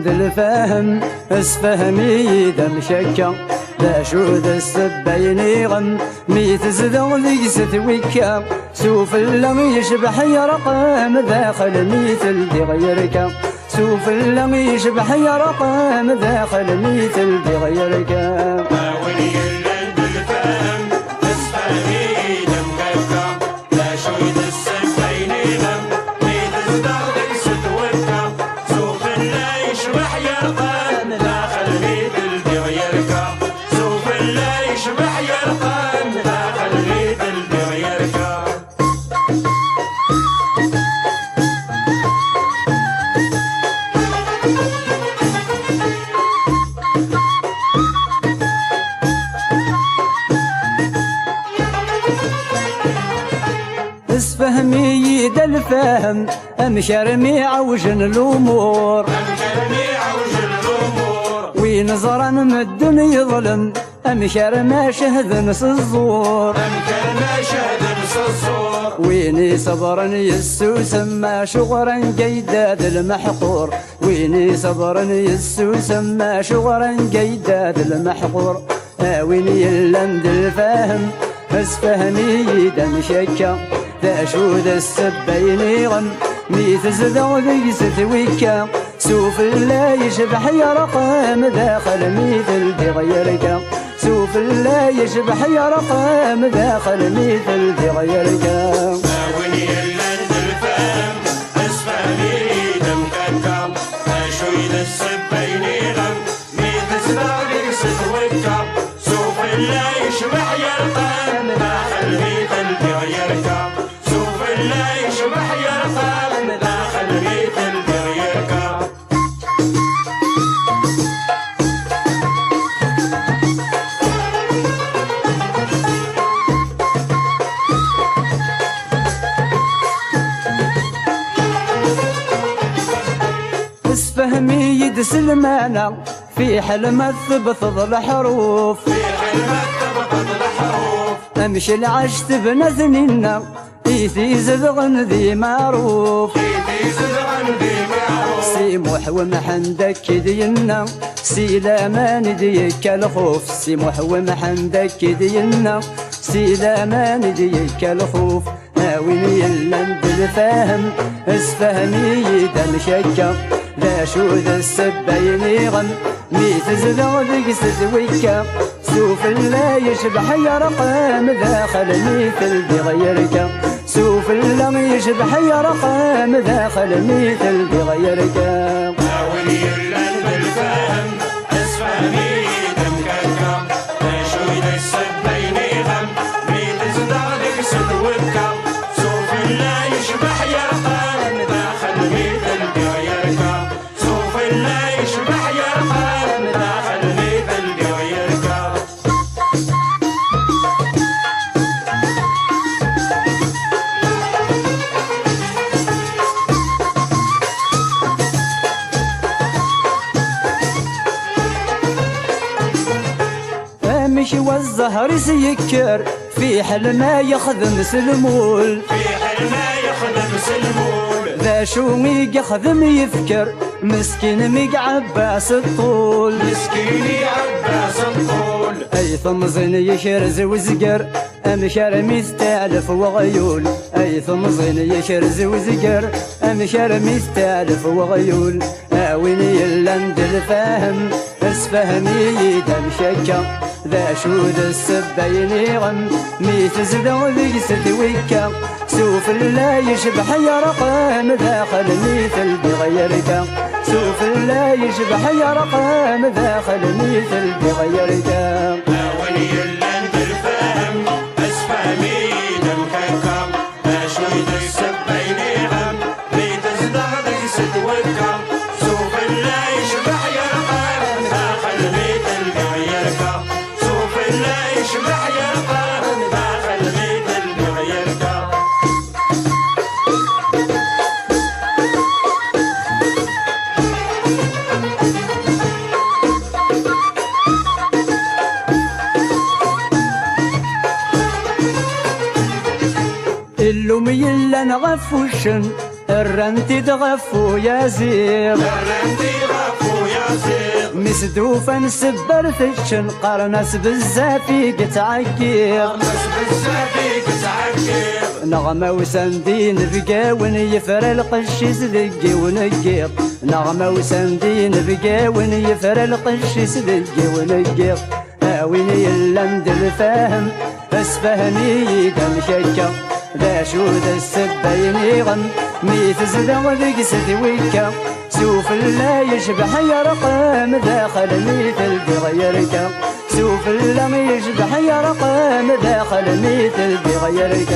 ذا الفهم اسفهمي ذا مشكا لا شو ذا السبين غم ميت زذو ذي ستويكا سوف اللم يشبح يرقم داخل مثل ذي غيرك سوف اللم يشبح يرقم داخل مثل ذي غيرك اسفهمي ذا الفهم امشرمي عوجن الامور وين زرا مدن يظلم امشر ما شهد نس الزور ويني صبرا يسو سما شغرا قيداد المحقور ويني صبرا يسو سما شغرا قيداد المحقور ويني يلند الفهم اسفهمي ذا مشكا ذا شو ذا السبين غم ميت زذو ذي ستويكا سوف لا يشبح يرقم داخل مثل ذي غيرك سوف لا يشبح يرقم داخل مثل ذي غيرك وين يلند الفهم اسفهمي ذا مكاكا ذا شو ذا السبين غم ميت زذو ذي ستويكا سوف لا يشبح يرقم داخل مثل ذي غيرك لا يشبح يرقم داخل مثل ذي غيرك اسفهمي يدس المعنى في حلم الثبت الحروف امشي العشت بنثنينا إيثي زذغن ذي معروف سي محوم حندك دينا سي لامان ديك الخوف سي محوم حندك دينا سي لامان ديك الخوف ناويني يلند الفهم اسفهمي ذا مشكا لا شو ذا السبين غم ميت زذو ذي ستويكا سوف لا يشبح يرقم داخل مثل ذي غيرك سوف لم يشبح يرقم داخل مثل ذي غيرك وين يلند الفهم اسفهمي ذا مكاكا لا شو ذا السبين غم ميت زذو ذي ستويكا سوف لا يشبح يرقم داخل مثل ذي غيرك سوف لا يشبح يرقم داخل مثل ذي غيرك مشي والزهر سيكر في حل ما يخدم سلمول في حل ما يخدم سلمول ذا شو ميق يخدم يفكر مسكين ميق عباس الطول مسكيني عباس الطول اي ثمزين يشرز وزقر امشار مستالف وغيول اي ثمزين يشرز وزقر امشار مستالف وغيول وين يلند الفهم اسفهمي ذا مشكا ذا شو ذا السبين غم ميت زذو ذي ستويكا سوف لا يشبح يرقم داخل مثل ذي غيرك سوف لا يشبح يرقم داخل مثل ذي غيرك وين يلند الفهم اسفهمي ذا مكاكا لا شو ذا السبين غم ميت زذو ذي ستويكا سوف لا يشبح يرقم داخل مثل ذي غيرك سوف لا يشبح يرقم داخل مثل ذي غيرك اللوم يلا نغفوشن الرنتي تغفو يا زيغ الرنتي غفو يا زيغ مسدوفة نسبر في الشنقر ناس بزافي قتعقير ناس بزافي قتعقير نغمة وسندين بقاون يفرى القش سذقي ونقير نغمة وسندين بقاون يفرى القش سذقي ونقير هاويني اللمد الفاهم بس فهمي دم شكا ذا شو ذا السبين غم ميت زدا ذقست ويكا سوف لا يشبح يرقم داخل مثل بغيرك سوف لا يشبح يرقم داخل مثل بغيرك